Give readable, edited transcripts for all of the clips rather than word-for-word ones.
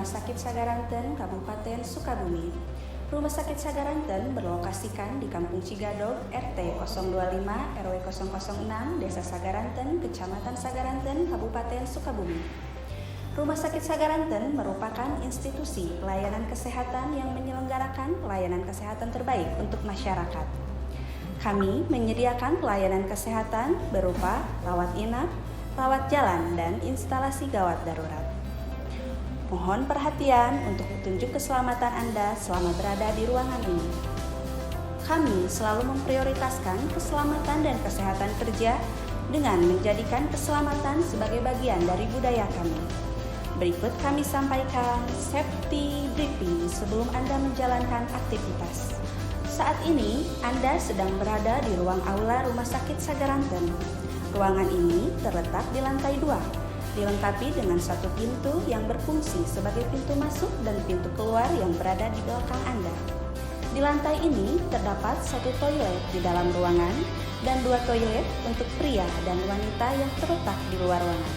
Rumah Sakit Sagaranten, Kabupaten Sukabumi. Rumah Sakit Sagaranten berlokasikan di Kampung Cigadog, RT 025 RW 006, Desa Sagaranten, Kecamatan Sagaranten, Kabupaten Sukabumi. Rumah Sakit Sagaranten merupakan institusi pelayanan kesehatan yang menyelenggarakan pelayanan kesehatan terbaik untuk masyarakat. Kami menyediakan pelayanan kesehatan berupa rawat inap, rawat jalan, dan instalasi gawat darurat. Mohon perhatian untuk petunjuk keselamatan Anda selama berada di ruangan ini. Kami selalu memprioritaskan keselamatan dan kesehatan kerja dengan menjadikan keselamatan sebagai bagian dari budaya kami. Berikut kami sampaikan safety briefing sebelum Anda menjalankan aktivitas. Saat ini Anda sedang berada di ruang aula Rumah Sakit Sagaranten. Ruangan ini terletak di lantai 2, dilengkapi dengan satu pintu yang berfungsi sebagai pintu masuk dan pintu keluar yang berada di belakang Anda. Di lantai ini terdapat satu toilet di dalam ruangan dan 2 toilet untuk pria dan wanita yang terletak di luar ruangan.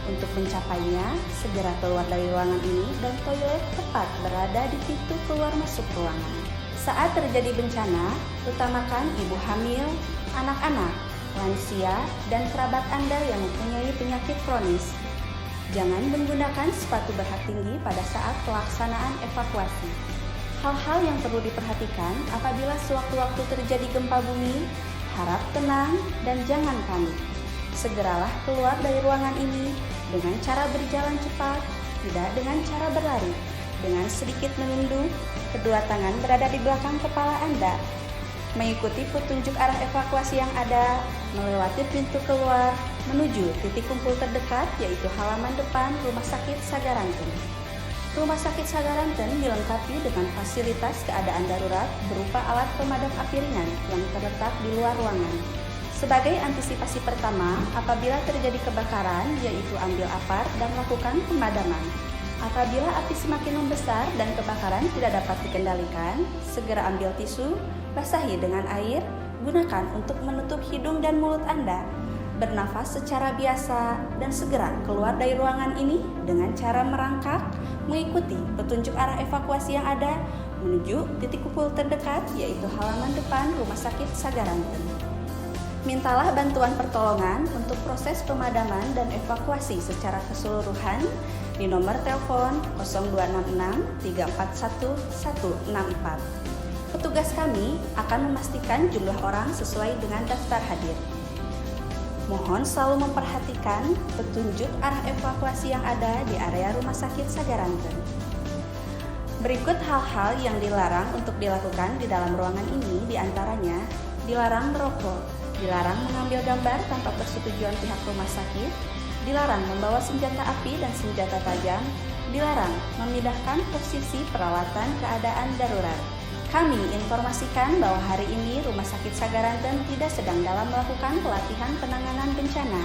Untuk mencapainya, segera keluar dari ruangan ini dan toilet tepat berada di pintu keluar masuk ruangan. Saat terjadi bencana, utamakan ibu hamil, anak-anak, lansia, dan kerabat Anda yang mempunyai penyakit kronis. Jangan menggunakan sepatu berhak tinggi pada saat pelaksanaan evakuasi. Hal-hal yang perlu diperhatikan apabila sewaktu-waktu terjadi gempa bumi, harap tenang dan jangan panik. Segeralah keluar dari ruangan ini dengan cara berjalan cepat, tidak dengan cara berlari. Dengan sedikit menunduk, kedua tangan berada di belakang kepala Anda. Mengikuti petunjuk arah evakuasi yang ada, melewati pintu keluar, menuju titik kumpul terdekat yaitu halaman depan Rumah Sakit Sagaranten. Rumah Sakit Sagaranten dilengkapi dengan fasilitas keadaan darurat berupa alat pemadam api ringan yang terletak di luar ruangan. Sebagai antisipasi pertama, apabila terjadi kebakaran, yaitu ambil apar dan lakukan pemadaman. Apabila api semakin membesar dan kebakaran tidak dapat dikendalikan, segera ambil tisu, basahi dengan air, gunakan untuk menutup hidung dan mulut Anda. Bernafas secara biasa dan segera keluar dari ruangan ini dengan cara merangkak, mengikuti petunjuk arah evakuasi yang ada, menuju titik kumpul terdekat yaitu halaman depan Rumah Sakit Sagaranten. Mintalah bantuan pertolongan untuk proses pemadaman dan evakuasi secara keseluruhan di nomor telepon 0266 341 164. Petugas kami akan memastikan jumlah orang sesuai dengan daftar hadir. Mohon selalu memperhatikan petunjuk arah evakuasi yang ada di area Rumah Sakit Sagaranten. Berikut hal-hal yang dilarang untuk dilakukan di dalam ruangan ini, diantaranya dilarang merokok, dilarang mengambil gambar tanpa persetujuan pihak rumah sakit, dilarang membawa senjata api dan senjata tajam, dilarang memindahkan posisi peralatan keadaan darurat. Kami informasikan bahwa hari ini Rumah Sakit Sagaranten tidak sedang dalam melakukan pelatihan penanganan bencana.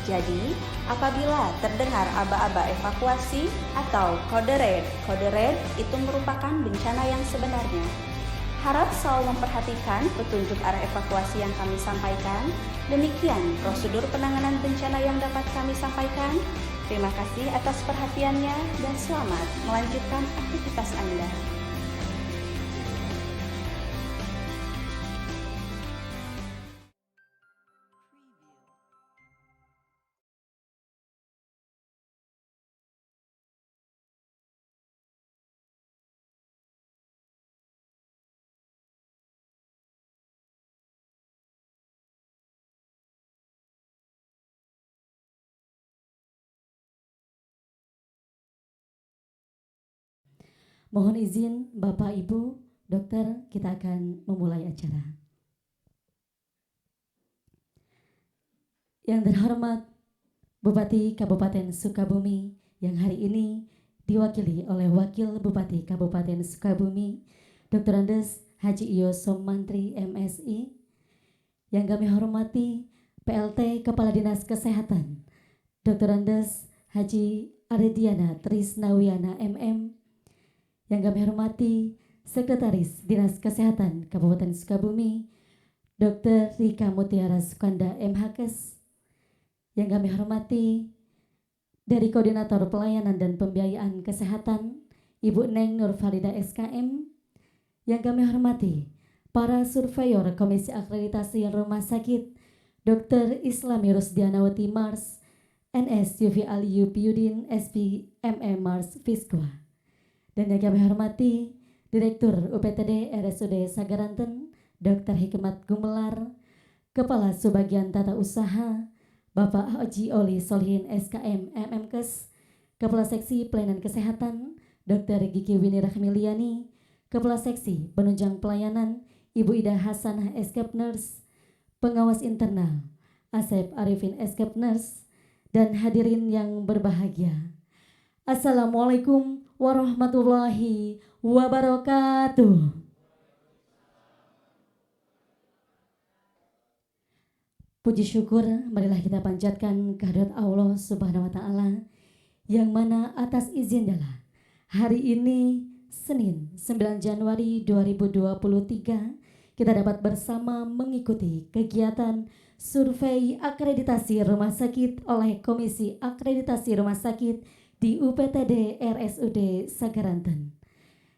Jadi, apabila terdengar aba-aba evakuasi atau kode red itu merupakan bencana yang sebenarnya. Harap selalu memperhatikan petunjuk arah evakuasi yang kami sampaikan. Demikian prosedur penanganan bencana yang dapat kami sampaikan. Terima kasih atas perhatiannya dan selamat melanjutkan aktivitas Anda. Mohon izin Bapak Ibu, Dokter, kita akan memulai acara. Yang terhormat Bupati Kabupaten Sukabumi yang hari ini diwakili oleh Wakil Bupati Kabupaten Sukabumi, Dr. Andes Haji Iyo Somantri MSI. Yang kami hormati PLT Kepala Dinas Kesehatan, Dr. Andes Haji Aridiana Trisnawiana MM. Yang kami hormati Sekretaris Dinas Kesehatan Kabupaten Sukabumi, Dr. Rika Mutiara Sukanda MHKes. Yang kami hormati dari Koordinator Pelayanan dan Pembiayaan Kesehatan, Ibu Neng Nurfarida SKM, yang kami hormati para surveyor Komisi Akreditasi Rumah Sakit, Dr. Islami Rusdianawati Mars, NS Yufi Ali Yupiudin, SP MM Mars Fiskwa, dan yang kami hormati Direktur UPTD RSUD Sagaranten, Dr. Hikmat Gumelar, Kepala Subbagian Tata Usaha, Bapak Haji Oli Solihin SKM MMKes, Kepala Seksi Pelayanan Kesehatan, Dr. Gigi Wini Rahmiliani, Kepala Seksi Penunjang Pelayanan, Ibu Ida Hasanah SK Nurse, Pengawas Internal, Asep Arifin SK Nurse, dan hadirin yang berbahagia. Assalamualaikum warahmatullahi wabarakatuh. Puji syukur marilah kita panjatkan kehadirat Allah Subhanahu wa taala, yang mana atas izin adalah hari ini Senin 9 Januari 2023 kita dapat bersama mengikuti kegiatan survei akreditasi rumah sakit oleh Komisi Akreditasi Rumah Sakit di UPTD RSUD Sagaranten.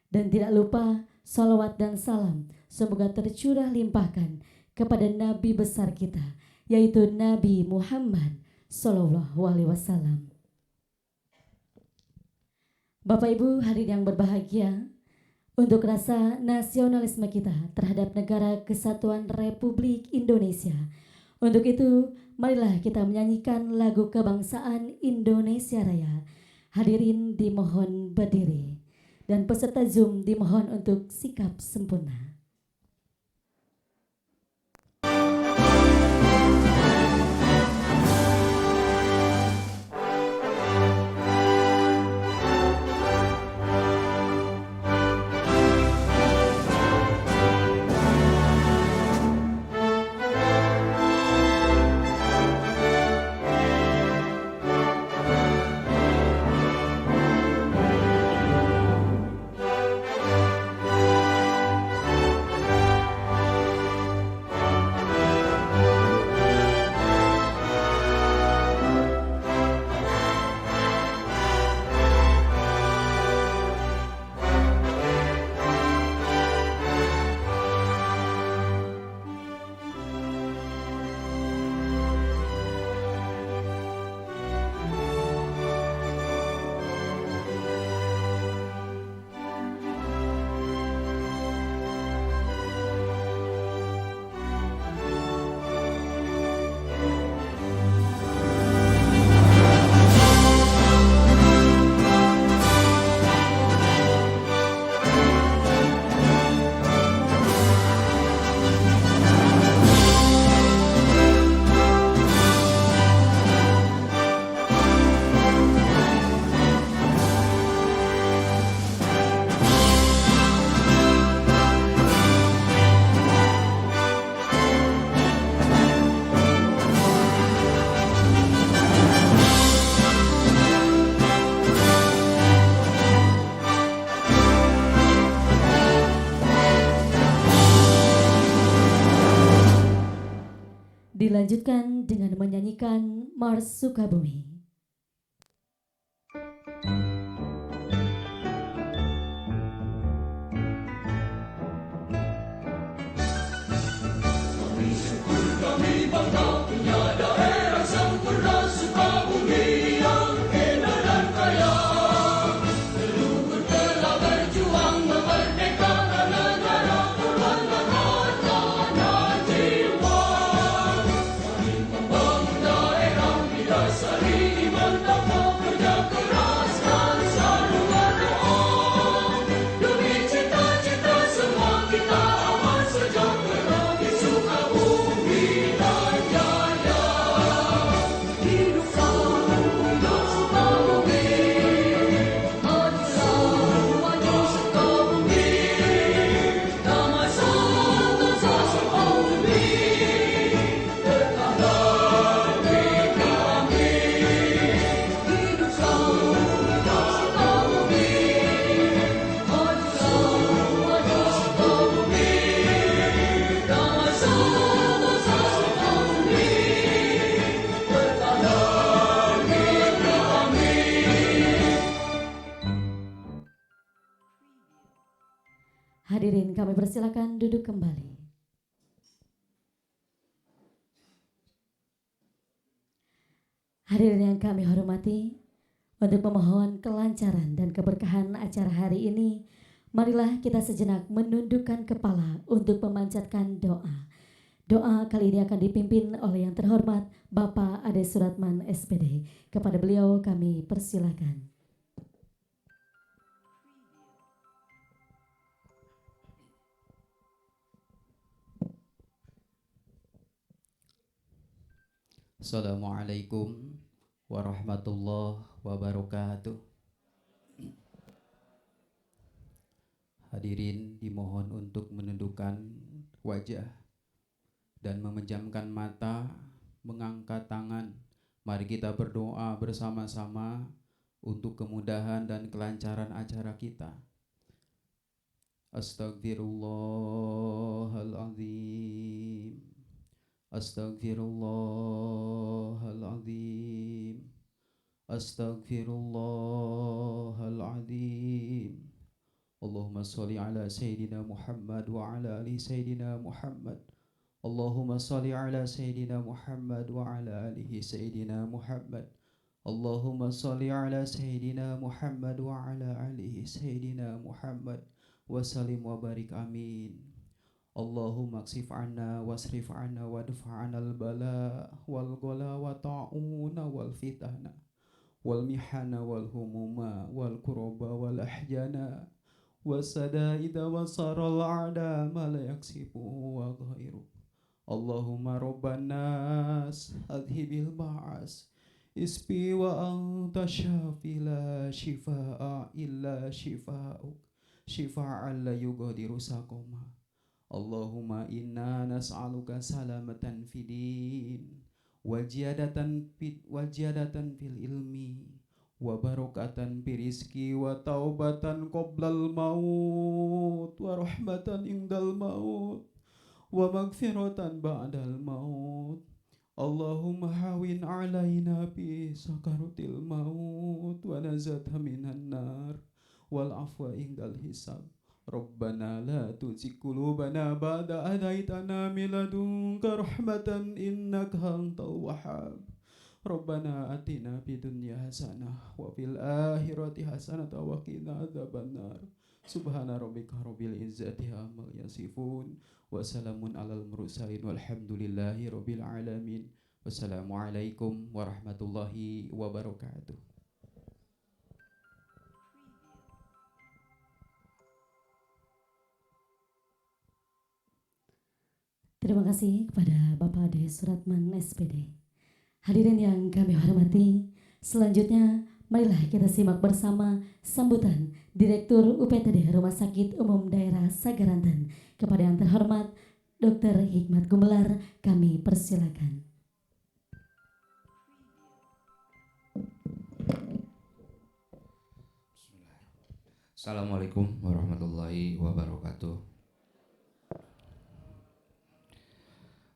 Dan tidak lupa salawat dan salam semoga tercurah limpahkan kepada Nabi besar kita, yaitu Nabi Muhammad Sallallahu Alaihi Wasallam. Bapak Ibu hadirin yang berbahagia, untuk rasa nasionalisme kita terhadap Negara Kesatuan Republik Indonesia, untuk itu marilah kita menyanyikan lagu kebangsaan Indonesia Raya. Hadirin dimohon berdiri dan peserta Zoom dimohon untuk sikap sempurna. Dilanjutkan dengan menyanyikan Mars Sukabumi. Kita aman sejahtera di Sukabumi dan Jaya. dipersilakan duduk kembali. Hadirin yang kami hormati, untuk memohon kelancaran dan keberkahan acara hari ini, marilah kita sejenak menundukkan kepala untuk memanjatkan doa. Doa kali ini akan dipimpin oleh yang terhormat Bapak Ade Suratman SPD. Kepada beliau kami persilakan. Assalamualaikum warahmatullahi wabarakatuh. Hadirin dimohon untuk menundukkan wajah dan memejamkan mata, mengangkat tangan. Mari kita berdoa bersama-sama untuk kemudahan dan kelancaran acara kita. Astaghfirullahaladzim. Astaghfirullahaladzim. Astaghfirullahaladzim. Allahumma salli ala Sayyidina Muhammad wa ala ali Sayyidina Muhammad. Allahumma salli ala Sayyidina Muhammad wa ala alihi Sayyidina Muhammad. Allahumma salli ala Sayyidina Muhammad wa ala alihi Sayyidina Muhammad. Wa salim wa barik amin. Allahumma ksif anna wasrif anna wadfa'ana al-bala wal ghala wa ta'una wal fitana wal mihana wal humuma wal kuraba wal ahjana wasadaida wasaral a'da ma la yaksibu wa ghairu. Allahumma rabban nas adhibil ba'as isbi wa anta syafi la shifaa illa shifa'uk shifa'an la yughadiru saqama. Allahumma inna nas'aluka salamatan fidin wajadatan fil ilmi wa barakatan fi rizki wa taubatan qoblal maut wa rahmatan indal maut wa magfiratan ba'dal maut. Allahumma hawin alaina bi sakarutil maut wa nazatha minan nar wal afwa indal hisab. Rabbana la tuzigh qulubana ba'da idh hadaytana min ladunka rahmatan innaka antal wahhab. Rabbana atina fid dunya hasanah wa fil akhirati hasanah wa qina adzabannar. Subhana rabbika rabbil izzati amma yasifun wa salamun alal mursalin walhamdulillahi rabbil alamin. Wassalamualaikum warahmatullahi wabarakatuh. Terima kasih kepada Bapak Ade Suratman SPD. Hadirin yang kami hormati, selanjutnya marilah kita simak bersama sambutan Direktur UPTD Rumah Sakit Umum Daerah Sagaranten. Kepada yang terhormat Dr. Hikmat Gumelar, kami persilakan. Assalamualaikum warahmatullahi wabarakatuh.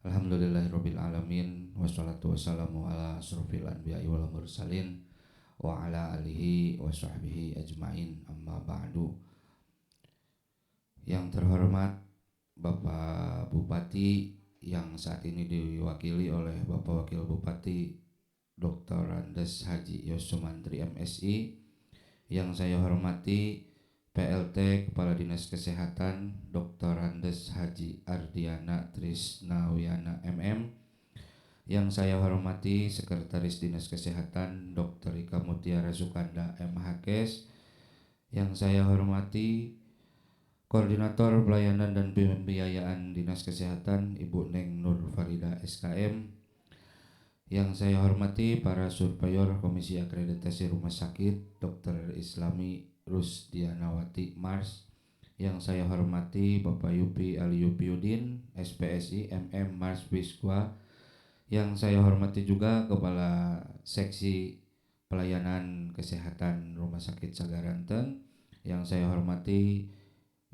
Alhamdulillahirabbil alamin wassalatu wassalamu ala asrofil anbiya'i wal mursalin wa ala alihi wa sahbihi ajmain, amma ba'du. Yang terhormat Bapak Bupati yang saat ini diwakili oleh Bapak Wakil Bupati Dr. Andes Haji Yosomantri MSI, yang saya hormati PLT Kepala Dinas Kesehatan Dr. Andes Haji Ardiana Trisnawiana MM, yang saya hormati Sekretaris Dinas Kesehatan Dr. Ika Mutiara Sukanda MHKes, yang saya hormati Koordinator Pelayanan dan Pembiayaan Dinas Kesehatan Ibu Neng Nur Farida SKM, yang saya hormati para surveyor Komisi Akreditasi Rumah Sakit Dr. Islami Rusdianawati Mars, yang saya hormati Bapak Yupi Ali Yupiudin SPSI MM Mars Wiswa, yang saya hormati juga Kepala Seksi Pelayanan Kesehatan Rumah Sakit Sagaranten, yang saya hormati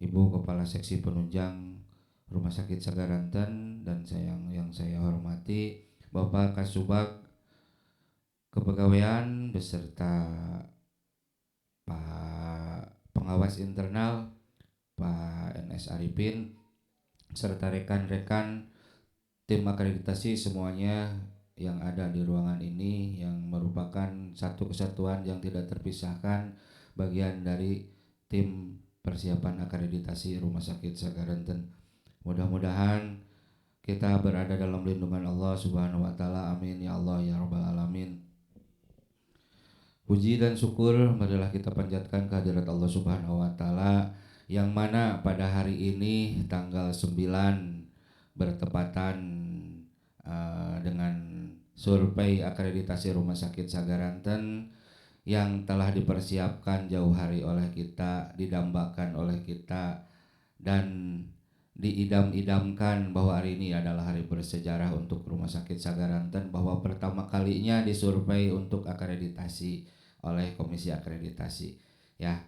Ibu Kepala Seksi Penunjang Rumah Sakit Sagaranten, dan yang saya hormati Bapak Kasubag Kepegawaian beserta Pak Pengawas Internal, Pak NS Arifin, serta rekan-rekan tim akreditasi semuanya yang ada di ruangan ini yang merupakan satu kesatuan yang tidak terpisahkan, bagian dari tim persiapan akreditasi Rumah Sakit Sagaranten. Mudah-mudahan kita berada dalam lindungan Allah Subhanahu wa taala. Amin ya Allah ya rabbal alamin. Puji dan syukur marilah kita panjatkan kehadirat Allah Subhanahu wa taala yang mana pada hari ini tanggal 9 bertepatan dengan survei akreditasi Rumah Sakit Sagaranten yang telah dipersiapkan jauh hari oleh kita, didambakan oleh kita, dan diidam-idamkan bahwa hari ini adalah hari bersejarah untuk Rumah Sakit Sagaranten, bahwa pertama kalinya disurvei untuk akreditasi oleh Komisi Akreditasi. Ya,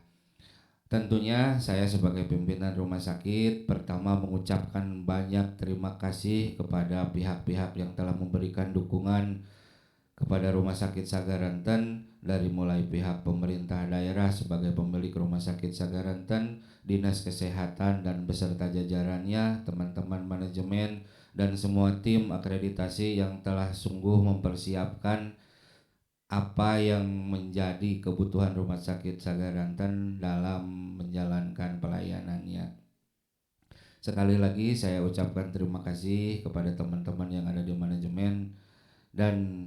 tentunya saya sebagai pimpinan rumah sakit pertama mengucapkan banyak terima kasih kepada pihak-pihak yang telah memberikan dukungan kepada Rumah Sakit Sagaranten, dari mulai pihak pemerintah daerah sebagai pemilik Rumah Sakit Sagaranten, Dinas Kesehatan dan beserta jajarannya, teman-teman manajemen dan semua tim akreditasi yang telah sungguh mempersiapkan apa yang menjadi kebutuhan Rumah Sakit Sagaranten dalam menjalankan pelayanannya. Sekali lagi saya ucapkan terima kasih kepada teman-teman yang ada di manajemen dan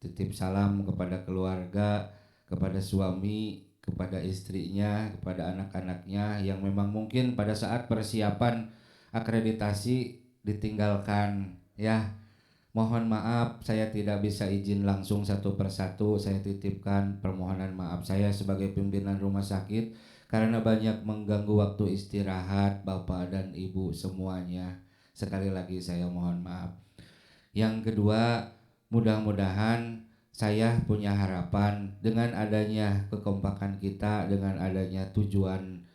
titip salam kepada keluarga, kepada suami, kepada istrinya, kepada anak-anaknya yang memang mungkin pada saat persiapan akreditasi ditinggalkan, ya. Mohon maaf saya tidak bisa izin langsung satu persatu. Saya titipkan permohonan maaf saya sebagai pimpinan rumah sakit karena banyak mengganggu waktu istirahat Bapak dan Ibu semuanya. Sekali lagi saya mohon maaf. Yang kedua, mudah-mudahan saya punya harapan dengan adanya kekompakan kita, dengan adanya tujuan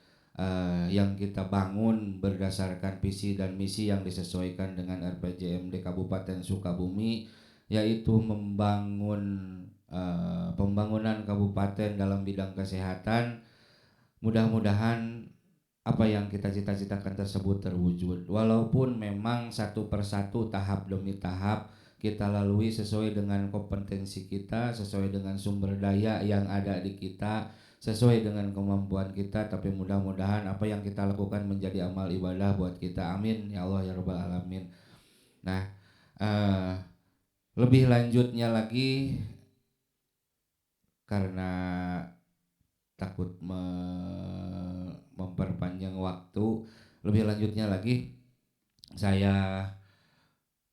yang kita bangun berdasarkan visi dan misi yang disesuaikan dengan RPJMD Kabupaten Sukabumi, yaitu membangun pembangunan kabupaten dalam bidang kesehatan. Mudah-mudahan apa yang kita cita-citakan tersebut terwujud, walaupun memang satu persatu, tahap demi tahap kita lalui sesuai dengan kompetensi kita, sesuai dengan sumber daya yang ada di kita, sesuai dengan kemampuan kita, tapi mudah-mudahan apa yang kita lakukan menjadi amal ibadah buat kita. Amin ya Allah ya rabbal alamin. Nah, lebih lanjutnya lagi, karena takut memperpanjang waktu, lebih lanjutnya lagi saya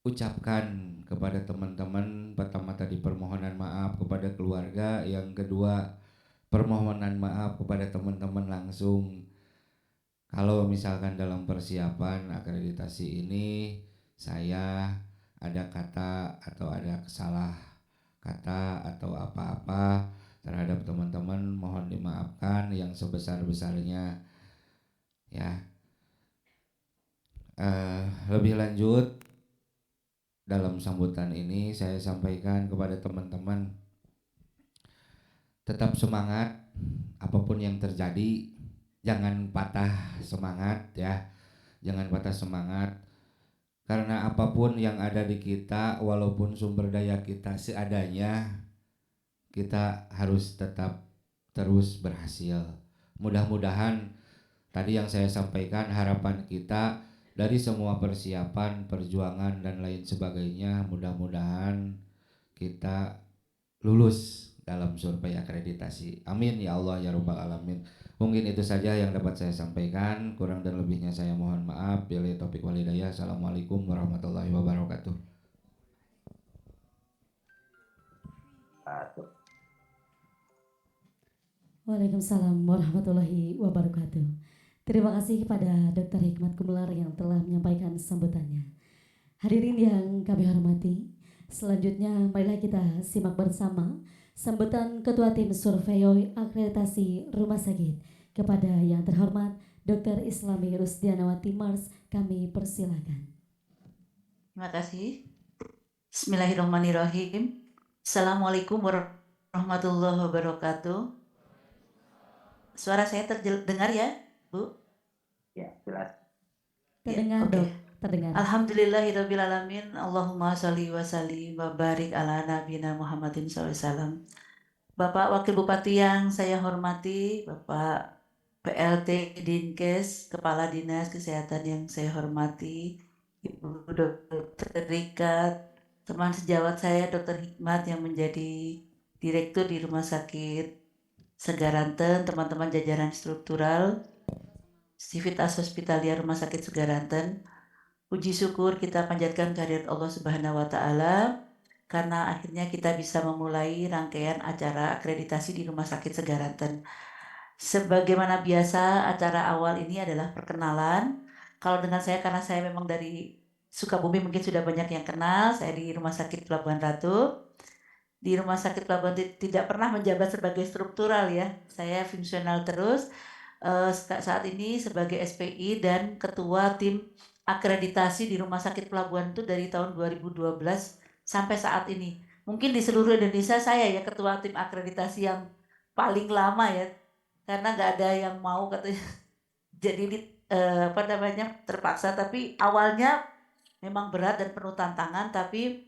ucapkan kepada teman-teman, pertama tadi permohonan maaf kepada keluarga, yang kedua permohonan maaf kepada teman-teman langsung. Kalau misalkan dalam persiapan akreditasi ini saya ada kata atau ada salah kata atau apa-apa terhadap teman-teman, mohon dimaafkan yang sebesar-besarnya ya. Lebih lanjut, dalam sambutan ini saya sampaikan kepada teman-teman, tetap semangat apapun yang terjadi, jangan patah semangat ya, jangan patah semangat, karena apapun yang ada di kita, walaupun sumber daya kita seadanya, kita harus tetap terus berhasil. Mudah-mudahan tadi yang saya sampaikan, harapan kita dari semua persiapan, perjuangan dan lain sebagainya, mudah-mudahan kita lulus dalam survei akreditasi. Amin ya Allah ya rabbal alamin. Mungkin itu saja yang dapat saya sampaikan, kurang dan lebihnya saya mohon maaf. Billahi taufik wal hidayah. Assalamualaikum warahmatullahi wabarakatuh. Waalaikumsalam warahmatullahi wabarakatuh. Terima kasih kepada Dr. Hikmat Gumelar yang telah menyampaikan sambutannya. Hadirin yang kami hormati, selanjutnya marilah kita simak bersama sambutan Ketua Tim Survei Akreditasi Rumah Sakit kepada yang terhormat Dr. Islami Rusdianawati Mars. Kami persilakan. Terima kasih. Bismillahirrahmanirrahim. Assalamualaikum warahmatullahi wabarakatuh. Suara saya terdengar ya? Bu? Ya, jelas. Terdengar, Oke. Dok. Terdengar. Alhamdulillahirrabbilalamin. Allahumma sholli wa sallim wa barik ala nabiyina Muhammadin SAW. Bapak Wakil Bupati yang saya hormati, Bapak PLT Dinkes, Kepala Dinas Kesehatan yang saya hormati, Ibu Dr. Rika, teman sejawat saya Dr. Hikmat yang menjadi Direktur di Rumah Sakit Segaranten, teman-teman jajaran struktural, Sivitas Hospitalia Rumah Sakit Segaranten. Puji syukur kita panjatkan kehadirat Allah Subhanahu wa Ta'ala karena akhirnya kita bisa memulai rangkaian acara akreditasi di Rumah Sakit Segaranten. Sebagaimana biasa, acara awal ini adalah perkenalan. Kalau dengan saya, karena saya memang dari Sukabumi, mungkin sudah banyak yang kenal. Saya di Rumah Sakit Pelabuhan Ratu. Di Rumah Sakit Pelabuhan tidak pernah menjabat sebagai struktural ya. Saya fungsional terus. Saat ini sebagai SPI dan Ketua Tim Akreditasi di Rumah Sakit Pelabuhan itu dari tahun 2012 sampai saat ini. Mungkin di seluruh Indonesia saya ya Ketua Tim Akreditasi yang paling lama ya. Karena nggak ada yang mau katanya jadi terpaksa. Tapi awalnya memang berat dan penuh tantangan. Tapi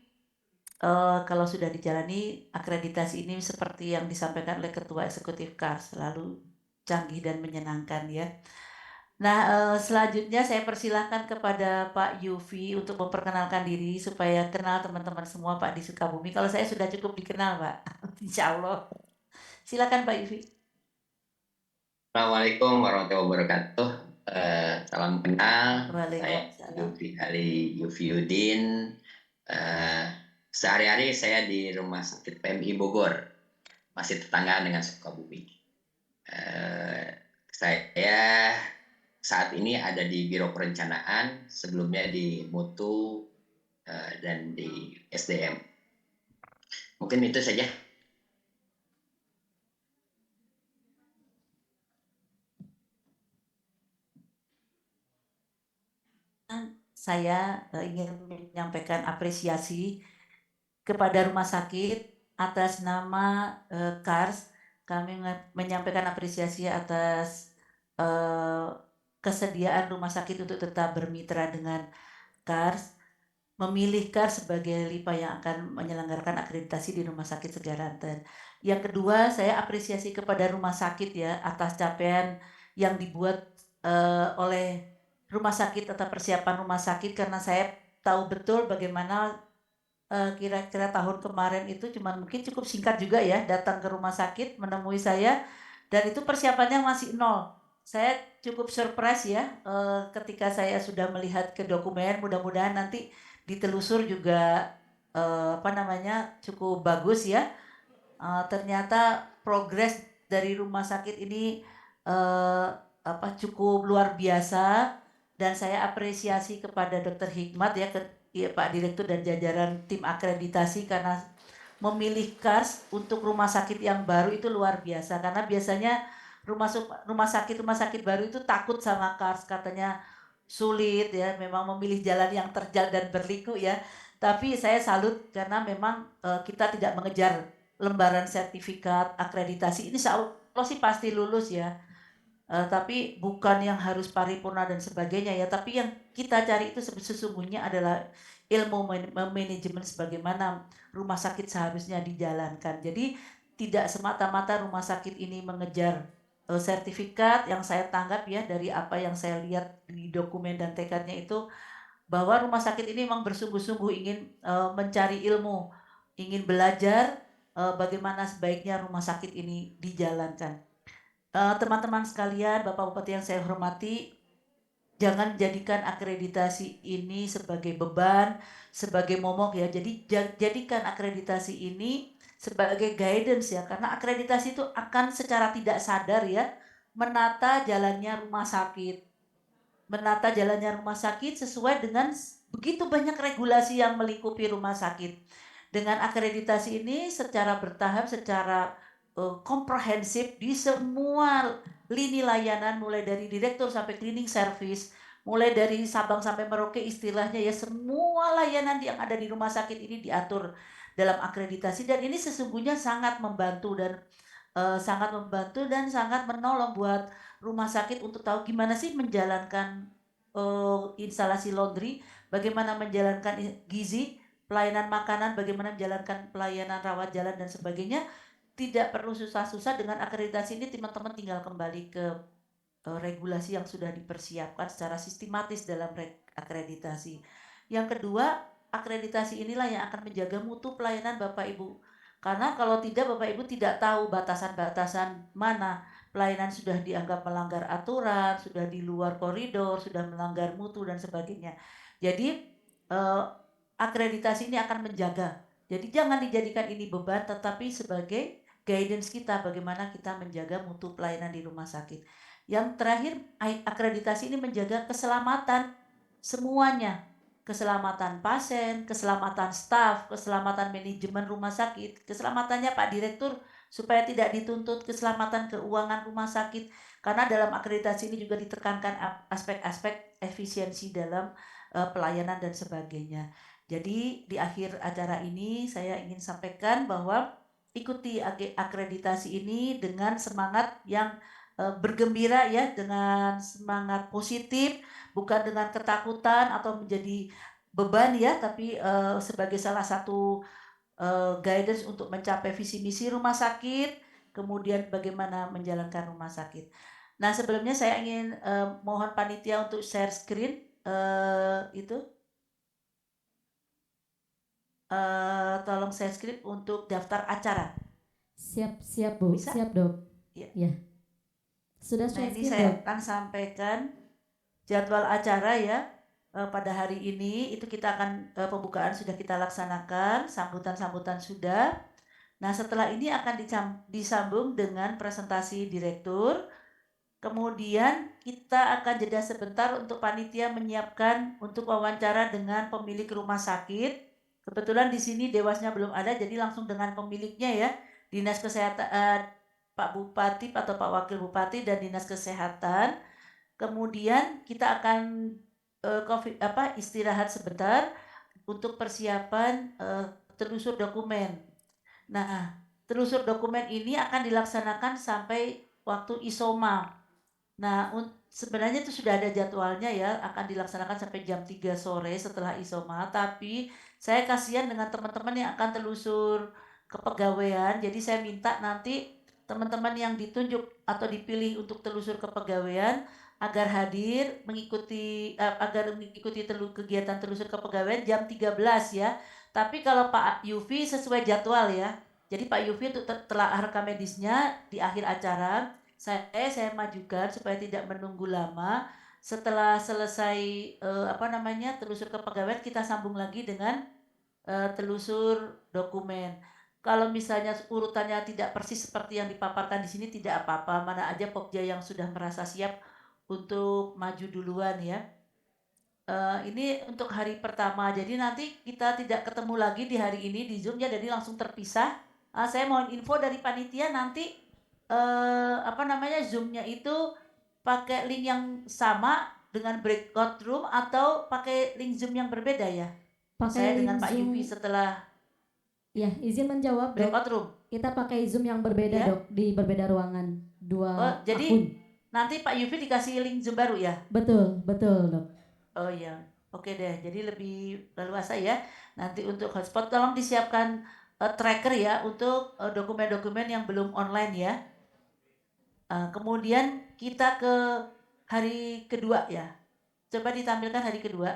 kalau sudah dijalani akreditasi ini seperti yang disampaikan oleh Ketua Eksekutif KAR, selalu canggih dan menyenangkan ya. Nah, selanjutnya saya persilahkan kepada Pak Yufi untuk memperkenalkan diri supaya kenal teman-teman semua Pak di Sukabumi. Kalau saya sudah cukup dikenal Pak, insya Allah. Silakan Pak Yufi. Assalamualaikum warahmatullahi wabarakatuh. Salam kenal. Saya Waalaikumsalam. Yufi Ali Yufiudin. Sehari-hari saya di Rumah Sakit PMI Bogor, masih tetangga dengan Sukabumi. Saya saat ini ada di Biro Perencanaan, sebelumnya di Mutu dan di SDM. Mungkin itu saja. Saya ingin menyampaikan apresiasi kepada rumah sakit atas nama KARS. Kami menyampaikan apresiasi atas kesediaan rumah sakit untuk tetap bermitra dengan KARS, memilih KARS sebagai LIPA yang akan menyelenggarakan akreditasi di Rumah Sakit Segaranten. Yang kedua, saya apresiasi kepada rumah sakit ya atas capaian yang dibuat oleh rumah sakit atau persiapan rumah sakit, karena saya tahu betul bagaimana kira-kira tahun kemarin itu cuma mungkin cukup singkat juga ya datang ke rumah sakit menemui saya, dan itu persiapannya masih nol. Saya cukup surprise ya ketika saya sudah melihat ke dokumen. Mudah-mudahan nanti ditelusur juga cukup bagus ya. Ternyata progres dari rumah sakit ini cukup luar biasa, dan saya apresiasi kepada Dr. Hikmat ya, Pak Direktur dan jajaran tim akreditasi, karena memilih KARS untuk rumah sakit yang baru itu luar biasa. Karena biasanya rumah sakit baru itu takut sama KARS, katanya sulit ya, memang memilih jalan yang terjal dan berliku ya. Tapi saya salut karena memang kita tidak mengejar lembaran sertifikat akreditasi ini, insya Allah sih pasti lulus ya. Tapi bukan yang harus paripurna dan sebagainya ya, tapi yang kita cari itu sesungguhnya adalah ilmu manajemen sebagaimana rumah sakit seharusnya dijalankan. Jadi tidak semata-mata rumah sakit ini mengejar sertifikat. Yang saya tanggap ya dari apa yang saya lihat di dokumen dan tekadnya itu, bahwa rumah sakit ini memang bersungguh-sungguh ingin mencari ilmu, ingin belajar bagaimana sebaiknya rumah sakit ini dijalankan. Teman-teman sekalian, Bapak Bupati yang saya hormati, jangan jadikan akreditasi ini sebagai beban, sebagai momok ya. Jadi jadikan akreditasi ini sebagai guidance ya, karena akreditasi itu akan secara tidak sadar ya menata jalannya rumah sakit. Menata jalannya rumah sakit sesuai dengan begitu banyak regulasi yang melingkupi rumah sakit. Dengan akreditasi ini secara bertahap, secara komprehensif di semua lini layanan, mulai dari direktur sampai cleaning service, mulai dari Sabang sampai Merauke istilahnya ya, semua layanan yang ada di rumah sakit ini diatur dalam akreditasi, dan ini sesungguhnya sangat membantu dan sangat membantu dan sangat menolong buat rumah sakit untuk tahu gimana sih menjalankan instalasi laundry, bagaimana menjalankan gizi, pelayanan makanan, bagaimana menjalankan pelayanan rawat jalan dan sebagainya. Tidak perlu susah-susah. Dengan akreditasi ini teman-teman tinggal kembali ke regulasi yang sudah dipersiapkan secara sistematis dalam akreditasi. Yang kedua, akreditasi inilah yang akan menjaga mutu pelayanan Bapak Ibu. Karena kalau tidak, Bapak Ibu tidak tahu batasan-batasan mana pelayanan sudah dianggap melanggar aturan, sudah di luar koridor, sudah melanggar mutu dan sebagainya. Jadi akreditasi ini akan menjaga. Jadi jangan dijadikan ini beban, tetapi sebagai guidance kita bagaimana kita menjaga mutu pelayanan di rumah sakit. Yang terakhir, akreditasi ini menjaga keselamatan semuanya. Keselamatan pasien, keselamatan staf, keselamatan manajemen rumah sakit, keselamatannya Pak Direktur supaya tidak dituntut, keselamatan keuangan rumah sakit. Karena dalam akreditasi ini juga ditekankan aspek-aspek efisiensi dalam pelayanan dan sebagainya. Jadi di akhir acara ini saya ingin sampaikan bahwa ikuti akreditasi ini dengan semangat yang bergembira ya, dengan semangat positif, bukan dengan ketakutan atau menjadi beban ya, tapi sebagai salah satu guidance untuk mencapai visi misi rumah sakit, kemudian bagaimana menjalankan rumah sakit. Nah, sebelumnya saya ingin mohon panitia untuk share screen itu. Tolong share screen untuk daftar acara. Siap Bu, Bisa? siap Dok. Ya. Ya. Sudah Nah, share ini screen, saya Dok. akan sampaikan jadwal acara ya. Pada hari ini itu kita akan pembukaan sudah kita laksanakan, sambutan-sambutan sudah. Nah, setelah ini akan disambung dengan presentasi direktur. Kemudian kita akan jeda sebentar untuk panitia menyiapkan untuk wawancara dengan pemilik rumah sakit. Kebetulan di sini dewasnya belum ada, jadi langsung dengan pemiliknya ya, Dinas Kesehatan, Pak Bupati atau Pak Wakil Bupati dan Dinas Kesehatan. Kemudian kita akan istirahat sebentar untuk persiapan telusur dokumen. Nah, telusur dokumen ini akan dilaksanakan sampai waktu isoma. Nah, sebenarnya itu sudah ada jadwalnya ya, akan dilaksanakan sampai jam 3 sore setelah isoma, tapi saya kasihan dengan teman-teman yang akan telusur kepegawaian, jadi saya minta nanti teman-teman yang ditunjuk atau dipilih untuk telusur kepegawaian agar hadir mengikuti kegiatan telusur kepegawaian jam 13 ya. Tapi kalau Pak Yufi sesuai jadwal ya. Jadi Pak Yufi untuk telah rekam medisnya di akhir acara saya majukan supaya tidak menunggu lama. Setelah selesai telusur kepegawaian, kita sambung lagi dengan telusur dokumen. Kalau misalnya urutannya tidak persis seperti yang dipaparkan di sini, tidak apa-apa, mana aja Pokja yang sudah merasa siap untuk maju duluan ya. Ini untuk hari pertama, jadi nanti kita tidak ketemu lagi di hari ini di Zoom ya, jadi langsung terpisah. Saya mohon info dari panitia nanti Zoom-nya itu pakai link yang sama dengan breakout room atau pakai link Zoom yang berbeda ya? Saya dengan Pak Yufi setelah ya, izin menjawab Dok. breakout room. Kita pakai Zoom yang berbeda Ya. Dok, di berbeda ruangan, dua Jadi akun. nanti Pak Yufi dikasih link Zoom baru ya? Betul Dok. Oh iya, oke deh. Jadi lebih leluasa ya. Nanti untuk hotspot tolong disiapkan tracker ya untuk dokumen-dokumen yang belum online ya. Kemudian kita ke hari kedua ya. Coba ditampilkan hari kedua.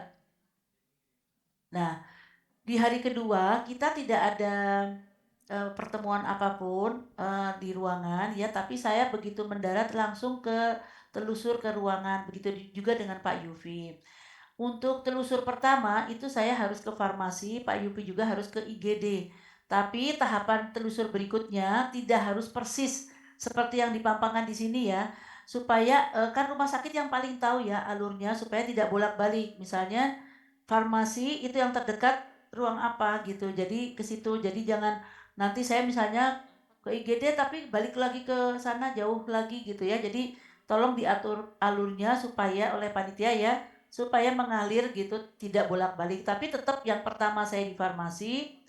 Nah, di hari kedua kita tidak ada pertemuan apapun di ruangan ya, tapi saya begitu mendarat langsung ke telusur ke ruangan, begitu juga dengan Pak Yufi. Untuk telusur pertama itu saya harus ke farmasi, Pak Yufi juga harus ke IGD. Tapi tahapan telusur berikutnya tidak harus persis seperti yang dipampangkan di sini ya, supaya kan rumah sakit yang paling tahu ya alurnya, supaya tidak bolak-balik. Misalnya farmasi itu yang terdekat ruang apa gitu, jadi ke situ. Jadi jangan nanti saya misalnya ke IGD tapi balik lagi ke sana jauh lagi gitu ya. Jadi tolong diatur alurnya supaya oleh panitia ya, supaya mengalir gitu, tidak bolak-balik. Tapi tetap yang pertama saya di farmasi,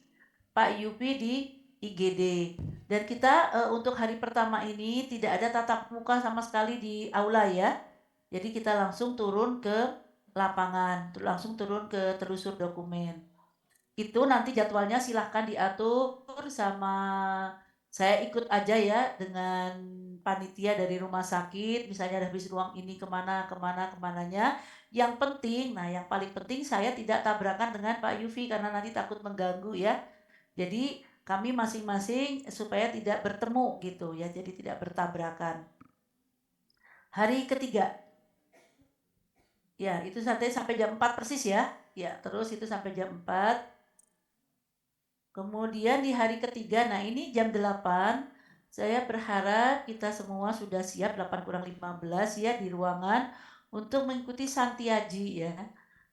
Pak Yupi di IGD. Dan kita untuk hari pertama ini tidak ada tatap muka sama sekali di aula ya. Jadi kita langsung turun ke lapangan, langsung turun ke telusur dokumen. Itu nanti jadwalnya silahkan diatur sama saya ikut aja ya dengan panitia dari rumah sakit, misalnya habis ruang ini kemananya. Yang penting, yang paling penting saya tidak tabrakan dengan Pak Yufi karena nanti takut mengganggu ya. Jadi kami masing-masing supaya tidak bertemu gitu ya, jadi tidak bertabrakan. Hari ketiga, ya itu sampai jam 4 persis ya, terus itu sampai jam 4. Kemudian di hari ketiga, nah ini jam 8, saya berharap kita semua sudah siap 8:15 ya di ruangan untuk mengikuti Santiaji ya.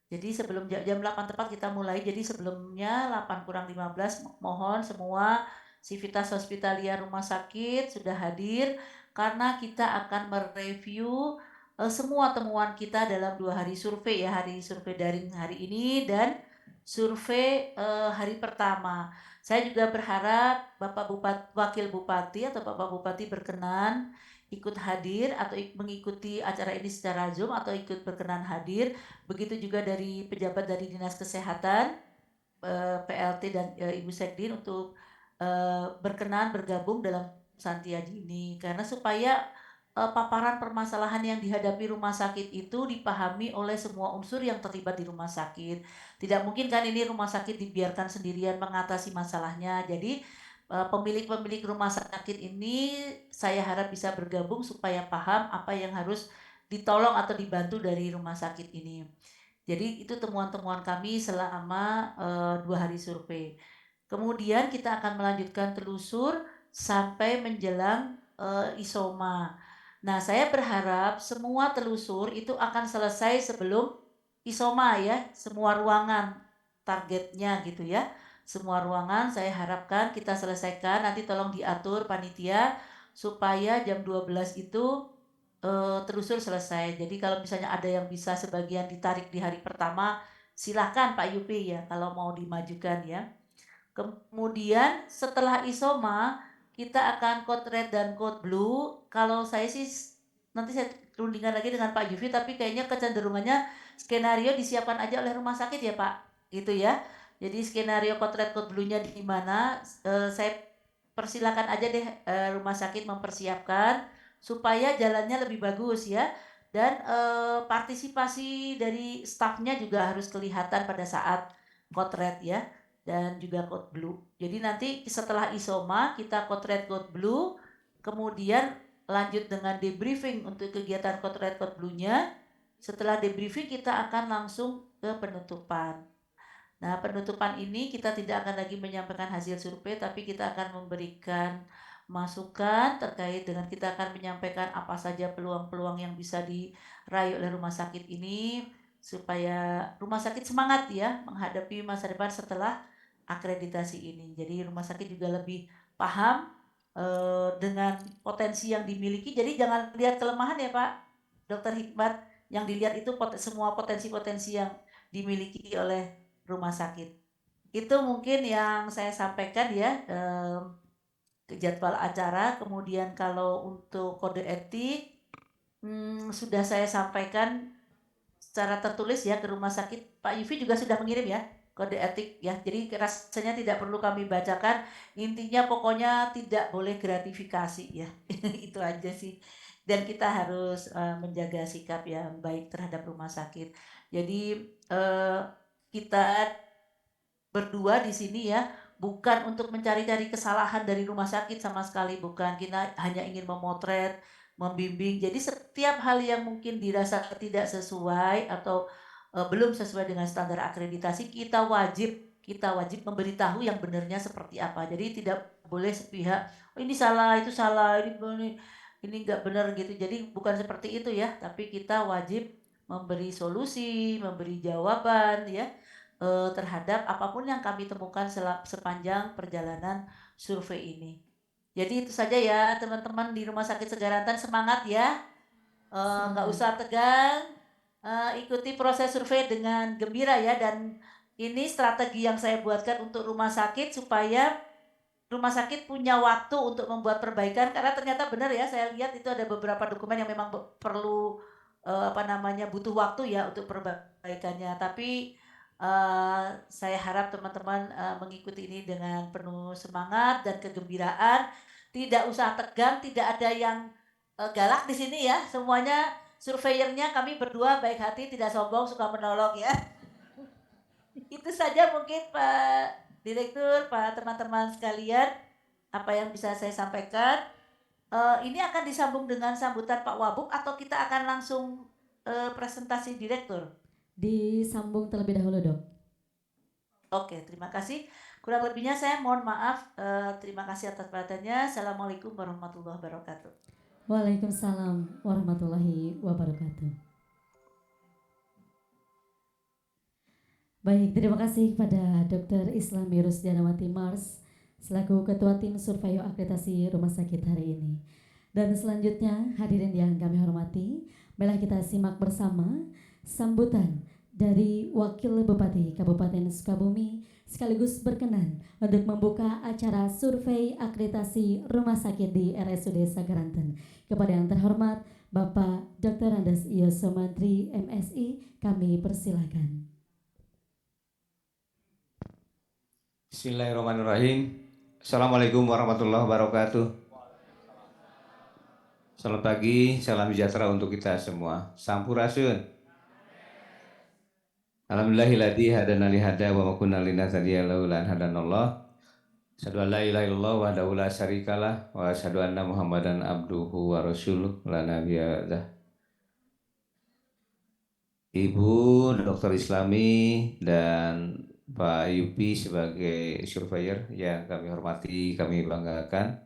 Jadi sebelum jam 8 tepat kita mulai, jadi sebelumnya 8:15 mohon semua Sivitas Hospitalia Rumah Sakit sudah hadir karena kita akan mereview semua temuan kita dalam 2 hari survei ya, hari survei daring hari ini dan survei hari pertama. Saya juga berharap Bapak Wakil Bupati atau Bapak Bupati berkenan ikut hadir atau mengikuti acara ini secara Zoom atau ikut berkenan hadir. Begitu juga dari pejabat dari Dinas Kesehatan, PLT dan Ibu Sekdin untuk berkenan bergabung dalam Santiaji ini. Karena supaya paparan permasalahan yang dihadapi rumah sakit itu dipahami oleh semua unsur yang terlibat di rumah sakit. Tidak mungkin kan ini rumah sakit dibiarkan sendirian mengatasi masalahnya. Jadi pemilik-pemilik rumah sakit ini saya harap bisa bergabung supaya paham apa yang harus ditolong atau dibantu dari rumah sakit ini. Jadi itu temuan-temuan kami selama 2 hari survei. Kemudian kita akan melanjutkan telusur sampai menjelang isoma. Nah, saya berharap semua telusur itu akan selesai sebelum isoma ya, semua ruangan targetnya gitu ya. Semua ruangan saya harapkan kita selesaikan, nanti tolong diatur panitia supaya jam 12 itu telusur selesai. Jadi kalau misalnya ada yang bisa sebagian ditarik di hari pertama, silahkan Pak Yupi ya kalau mau dimajukan ya. Kemudian setelah isoma kita akan code red dan code blue. Kalau saya sih nanti saya rundingkan lagi dengan Pak Yufi, tapi kayaknya kecenderungannya skenario disiapkan aja oleh rumah sakit ya Pak, gitu ya. Jadi skenario code red code blue-nya di mana saya persilakan aja deh rumah sakit mempersiapkan supaya jalannya lebih bagus ya. Dan partisipasi dari stafnya juga harus kelihatan pada saat code red ya dan juga code blue. Jadi nanti setelah isoma kita code red code blue, kemudian lanjut dengan debriefing untuk kegiatan code red code blue-nya. Setelah debriefing kita akan langsung ke penutupan. Nah, penutupan ini kita tidak akan lagi menyampaikan hasil survei, tapi kita akan memberikan masukan terkait dengan kita akan menyampaikan apa saja peluang-peluang yang bisa diraih oleh rumah sakit ini supaya rumah sakit semangat ya menghadapi masa depan setelah akreditasi ini. Jadi rumah sakit juga lebih paham dengan potensi yang dimiliki. Jadi jangan lihat kelemahan ya Pak Dr. Hikmat, yang dilihat itu semua potensi-potensi yang dimiliki oleh rumah sakit. Itu mungkin yang saya sampaikan ya ke jadwal acara. Kemudian kalau untuk kode etik sudah saya sampaikan secara tertulis ya ke rumah sakit. Pak Yufi juga sudah mengirim ya kode etik ya. Jadi rasanya tidak perlu kami bacakan. Intinya pokoknya tidak boleh gratifikasi ya. Itu aja sih. Dan kita harus menjaga sikap yang baik terhadap rumah sakit. Jadi kita berdua di sini ya bukan untuk mencari-cari kesalahan dari rumah sakit sama sekali, bukan. Kita hanya ingin memotret, membimbing. Jadi setiap hal yang mungkin dirasa tidak sesuai atau belum sesuai dengan standar akreditasi, kita wajib memberitahu yang benarnya seperti apa. Jadi tidak boleh sepihak, oh, ini salah, itu salah, ini nggak benar gitu. Jadi bukan seperti itu ya, tapi kita wajib memberi solusi, memberi jawaban ya terhadap apapun yang kami temukan sepanjang perjalanan survei ini. Jadi itu saja ya teman-teman di Rumah Sakit Segarantan, semangat ya, nggak usah tegang, ikuti proses survei dengan gembira ya. Dan ini strategi yang saya buatkan untuk rumah sakit supaya rumah sakit punya waktu untuk membuat perbaikan karena ternyata benar ya, saya lihat itu ada beberapa dokumen yang memang perlu butuh waktu ya untuk perbaikannya. Tapi saya harap teman-teman mengikuti ini dengan penuh semangat dan kegembiraan. Tidak usah tegang, tidak ada yang galak di sini ya. Semuanya surveyornya kami berdua baik hati, tidak sombong, suka menolong ya. Itu saja mungkin Pak Direktur, Pak teman-teman sekalian, apa yang bisa saya sampaikan. Ini akan disambung dengan sambutan Pak Wabub atau kita akan langsung presentasi Direktur? Disambung terlebih dahulu, Dok. Oke, terima kasih. Kurang lebihnya saya mohon maaf. Terima kasih atas perhatiannya. Assalamualaikum warahmatullahi wabarakatuh. Waalaikumsalam warahmatullahi wabarakatuh. Baik, terima kasih kepada Dr. Islami Rusdianawati Mars selaku Ketua Tim Surveyor Akreditasi Rumah Sakit hari ini. Dan selanjutnya hadirin yang kami hormati, marilah kita simak bersama sambutan dari Wakil Bupati Kabupaten Sukabumi sekaligus berkenan untuk membuka acara survei akreditasi rumah sakit di RSUD Sagaranten. Kepada yang terhormat Bapak Dr. Andes Iyo Somantri MSI, kami persilakan. Bismillahirrahmanirrahim. Assalamualaikum warahmatullahi wabarakatuh. Selamat pagi, salam sejahtera untuk kita semua. Sampurasun. Alhamdulillahilladzi hadana li hada wa ma kunna linahtadiya laula an hadanallah. Asyhadu an la ilaha illallah wahdahu la syarikalah wa asyhadu anna Muhammadan abduhu wa rasuluh la nabiyya ba'dah. Ibu Dr. Islami dan Pak Yupi sebagai surveyor yang kami hormati, kami banggakan.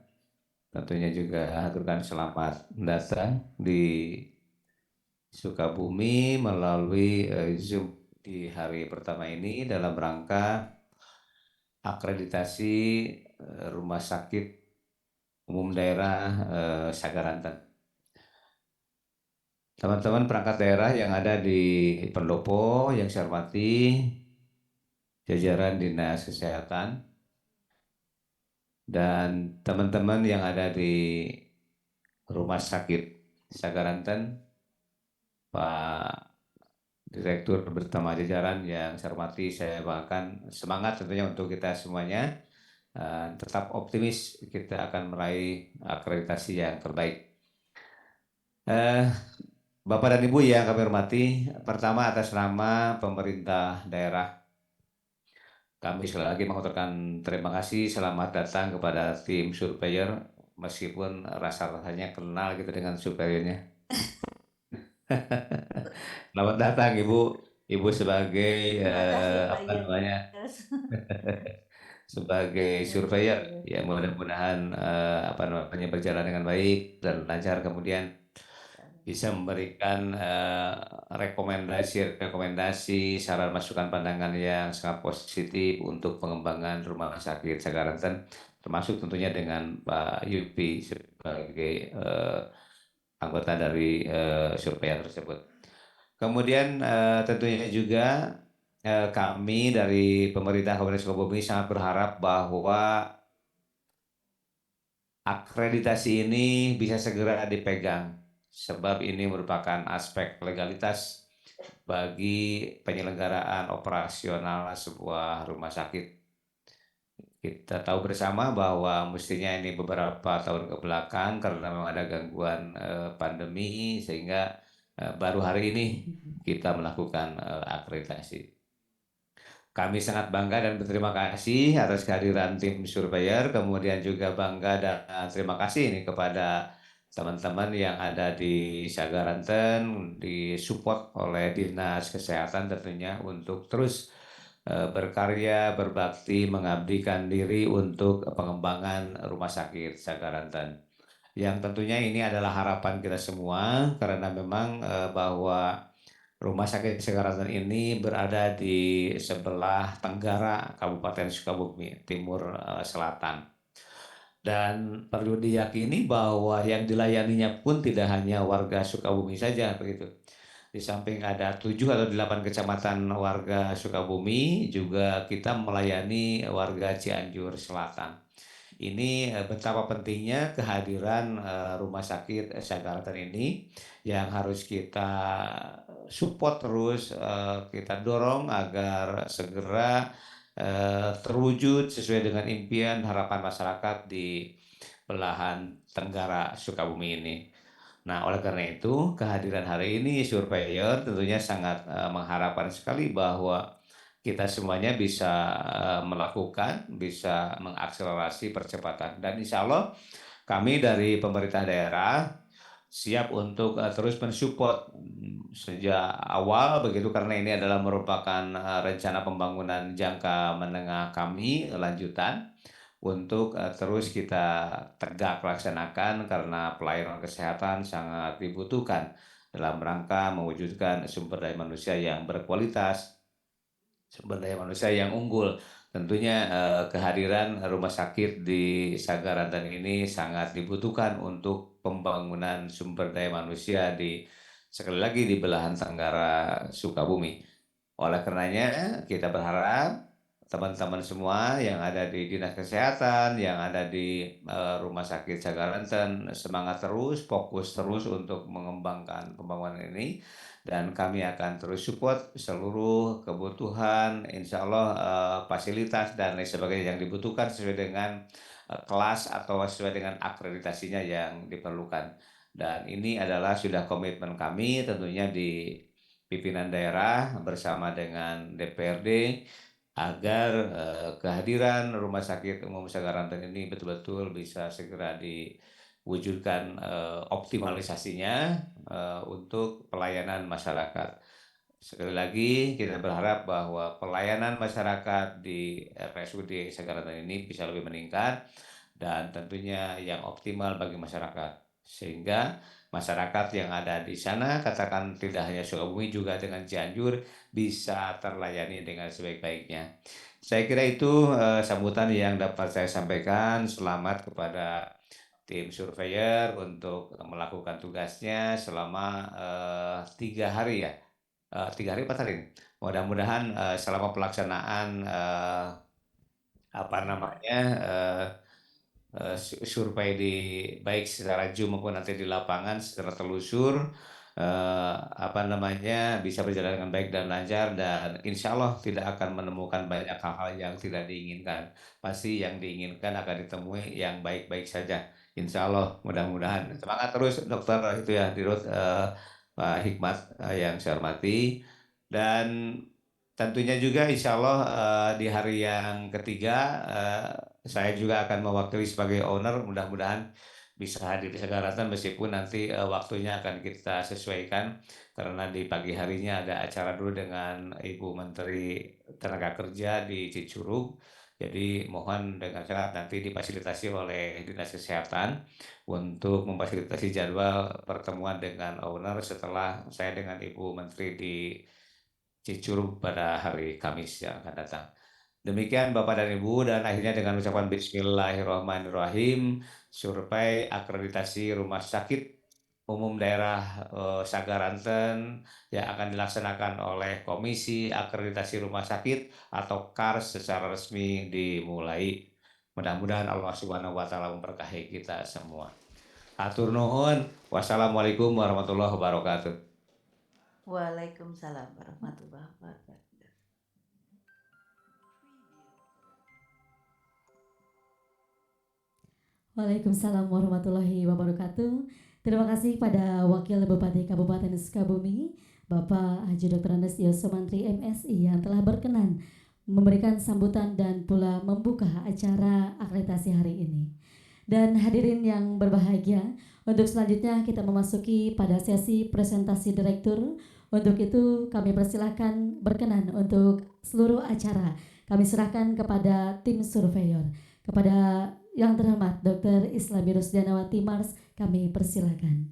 Tentunya juga aturkan selamat datang di Sukabumi melalui Zoom di hari pertama ini dalam rangka akreditasi Rumah Sakit Umum Daerah Sagaranten. Teman-teman perangkat daerah yang ada di Pendopo yang saya hormati, jajaran Dinas Kesehatan, dan teman-teman yang ada di Rumah Sakit Sagaranten, Pak Direktur bersama jajaran yang saya hormati, saya banggakan, semangat tentunya untuk kita semuanya, tetap optimis kita akan meraih akreditasi yang terbaik. Bapak dan Ibu yang kami hormati, pertama atas nama pemerintah daerah, kami sekali lagi mengucapkan terima kasih, selamat datang kepada tim surveyor, meskipun rasa-rasanya kenal gitu dengan surveyornya. Selamat datang Ibu sebagai sebagai surveyor, ya mudah-mudahan berjalan dengan baik dan lancar, kemudian bisa memberikan rekomendasi, saran masukan pandangan yang sangat positif untuk pengembangan Rumah Sakit Sagaranten, termasuk tentunya dengan Pak Yupi sebagai anggota dari survei tersebut. Kemudian tentunya juga kami dari pemerintah Kabupaten Sukabumi sangat berharap bahwa akreditasi ini bisa segera dipegang, sebab ini merupakan aspek legalitas bagi penyelenggaraan operasional sebuah rumah sakit. Kita tahu bersama bahwa mestinya ini beberapa tahun ke belakang karena memang ada gangguan pandemi, sehingga baru hari ini kita melakukan akreditasi. Kami sangat bangga dan berterima kasih atas kehadiran tim surveyor, kemudian juga bangga dan terima kasih ini kepada teman-teman yang ada di Sagaranten, disupport oleh Dinas Kesehatan tentunya untuk terus berkarya, berbakti, mengabdikan diri untuk pengembangan Rumah Sakit Sagaranten. Yang tentunya ini adalah harapan kita semua, karena memang bahwa Rumah Sakit Sagaranten ini berada di sebelah tenggara Kabupaten Sukabumi, timur selatan. Dan perlu diyakini bahwa yang dilayaninya pun tidak hanya warga Sukabumi saja begitu. Di samping ada 7 atau 8 kecamatan warga Sukabumi, juga kita melayani warga Cianjur Selatan. ini betapa pentingnya kehadiran Rumah Sakit Sagaranten ini yang harus kita support terus, kita dorong agar segera terwujud sesuai dengan impian harapan masyarakat di belahan tenggara Sukabumi ini. Nah, oleh karena itu, kehadiran hari ini Surveyor tentunya sangat mengharapkan sekali bahwa kita semuanya bisa melakukan, bisa mengakselerasi percepatan. Dan insya Allah kami dari pemerintah daerah siap untuk terus mensupport sejak awal begitu, karena ini adalah merupakan rencana pembangunan jangka menengah kami lanjutan untuk terus kita tegak laksanakan karena pelayanan kesehatan sangat dibutuhkan dalam rangka mewujudkan sumber daya manusia yang berkualitas, sumber daya manusia yang unggul. Tentunya kehadiran rumah sakit di Sagaranten ini sangat dibutuhkan untuk pembangunan sumber daya manusia sekali lagi di belahan tenggara Sukabumi. Oleh karenanya kita berharap teman-teman semua yang ada di Dinas Kesehatan, yang ada di Rumah Sakit Sagaranten semangat terus, fokus terus untuk mengembangkan pembangunan ini, dan kami akan terus support seluruh kebutuhan, insya Allah fasilitas dan lain sebagainya yang dibutuhkan sesuai dengan kelas atau sesuai dengan akreditasinya yang diperlukan. Dan ini adalah sudah komitmen kami tentunya di pimpinan daerah bersama dengan DPRD agar kehadiran Rumah Sakit Umum Sagaranten ini betul-betul bisa segera diwujudkan optimalisasinya untuk pelayanan masyarakat. Sekali lagi kita berharap bahwa pelayanan masyarakat di RSUD Sagaranten ini bisa lebih meningkat dan tentunya yang optimal bagi masyarakat, sehingga masyarakat yang ada di sana, katakan tidak hanya Sukabumi, juga dengan Cianjur bisa terlayani dengan sebaik-baiknya. Saya kira itu sambutan yang dapat saya sampaikan. Selamat kepada tim Surveyor untuk melakukan tugasnya selama 3 hari ya. 3 hari 4 hari. Mudah-mudahan selama pelaksanaan survei baik secara Zoom maupun nanti di lapangan secara telusur bisa berjalan dengan baik dan lancar, dan insya Allah tidak akan menemukan banyak hal-hal yang tidak diinginkan. Pasti yang diinginkan akan ditemui yang baik-baik saja, insya Allah. Mudah-mudahan semangat terus dokter itu ya Dirut Pak Hikmat yang saya hormati, dan tentunya juga insya Allah di hari yang ketiga saya juga akan mewakili sebagai owner, mudah-mudahan bisa hadir di Sagaranten meskipun nanti waktunya akan kita sesuaikan karena di pagi harinya ada acara dulu dengan Ibu Menteri Tenaga Kerja di Cicurug. Jadi mohon dengan syarat nanti difasilitasi oleh Dinas Kesehatan untuk memfasilitasi jadwal pertemuan dengan owner setelah saya dengan Ibu Menteri di Cicurug pada hari Kamis yang akan datang. Demikian Bapak dan Ibu, dan akhirnya dengan ucapan Bismillahirrahmanirrahim, survei akreditasi Rumah Sakit Umum Daerah Sagaranten yang akan dilaksanakan oleh Komisi Akreditasi Rumah Sakit atau KARS secara resmi dimulai. Mudah-mudahan Allah Subhanahu wa taala memberkahi kita semua. Hatur nuhun. Wassalamualaikum warahmatullahi wabarakatuh. Waalaikumsalam warahmatullahi wabarakatuh. Waalaikumsalam warahmatullahi wabarakatuh. Terima kasih pada Wakil Bupati Kabupaten Sukabumi, Bapak Haji Dr. Andes Yosomantri MSI yang telah berkenan memberikan sambutan dan pula membuka acara akreditasi hari ini. Dan hadirin yang berbahagia, untuk selanjutnya kita memasuki pada sesi presentasi direktur. Untuk itu kami persilahkan berkenan untuk seluruh acara kami serahkan kepada tim surveyor. Kepada yang terhormat Dr. Islami Rusdianawati Mars, kami persilakan.